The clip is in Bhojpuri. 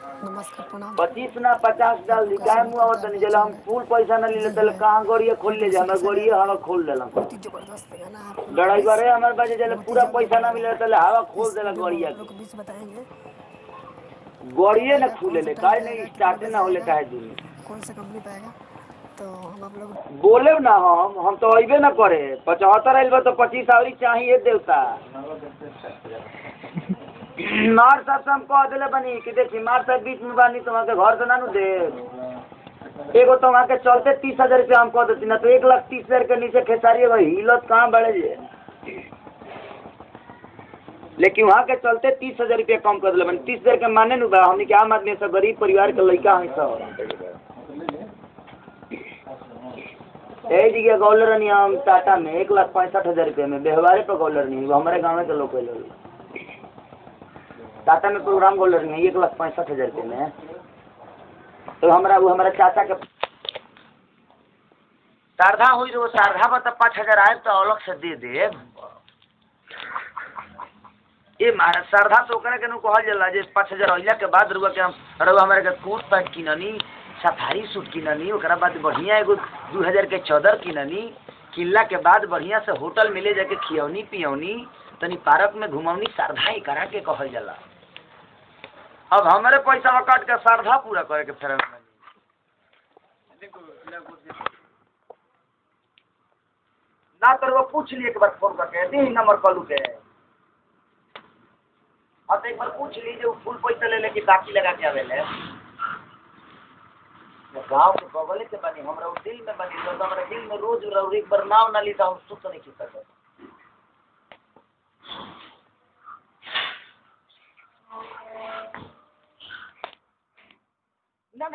नमस्कार प्रणाम। 25 ना 50 डाल आपको दी कैसे काहे मदद मुँह करते आवत हैं नहीं आपके जला चैनल हम में? फुल पैसा ना ले जी तले है, कहाँ गड़िए खोल ले जा आदिवासी हमारे किसान गड़िए रेडियो हवा खोल देला बहुत ही ज़बरदस्त गाना है आप लोग के ड्राइवर बीच, है हमारे पास जले बहुत ही पूरा जल्द पैसा आने ना वाला मिले है। तले हवा खोल इस देला वीडियो में हम गड़िया आप लोग के के बीच बताएंगे कब गड़िए न आएगा, कौन खुले सा ले टाइम काहे पे नहीं आएगा, कितने स्टार्ट ना बजे होले आएगा, काहे दूनी कौन सा कंपनी पे आएगा, तो हम आप लोग बोले ना हम तो अबे ना करे 75 आइल बा तो 25 आवरी चाहिए देवता मार साहब से हम कह दिले बनी कि देखी मार साहब बीच में बानी तो वहाँ के घर से ना नु दे एगो तो वहाँ के चलते 30,000 रुपया हम कह देती ना तो 1,30,000 के नीचे खेसारी है हिलत कहाँ बढ़े जे लेकिन वहाँ के चलते 30,000 रुपया कम कर दिले बनी 30,000 के माने नु बा हमनी के आम आदमी सब गरीब परिवार के लड़का हैं सब यही जगह गौलर नहीं हम टाटा में 1,65,000 रुपये में व्यवहार पर गौलर नहीं वो हमारे गाँव के लोग टाटा में प्रोग्राम गौलर नहीं 1,65,000 रुपये में तो हमारा वो हमारा चाचा के शारदा हुई तो शारदा बता 5,000 आए तो अलग से दे दे ये महाराज शारदा तो ओकरा के नु कहल जाला जे 5,000 अइला के बाद रुआ के हम रुआ हमारे के कोट पैंट किननी सफारी सूट किननी ओकरा बाद बढ़िया एगो 2,000 के चादर किननी किनला के बाद बढ़िया से होटल में ले जाके खियौनी पियौनी तनी पार्क में घुमौनी शारदा ही करा के कहल जाला अब हमारे पैसा काट के शारदा पूरा करे के फेर ना तो वो पूछ लिए एक बार फोन करके दी नंबर कॉल के अब एक बार पूछ लीजिए फुल पैसा ले लेके बाकी लगा के आवे ले गाँव के बगल से बनी हमरा दिल में बनी तो हमारे दिल में रोज एक बार नाव ना ली तो हम सुत नहीं सकते ना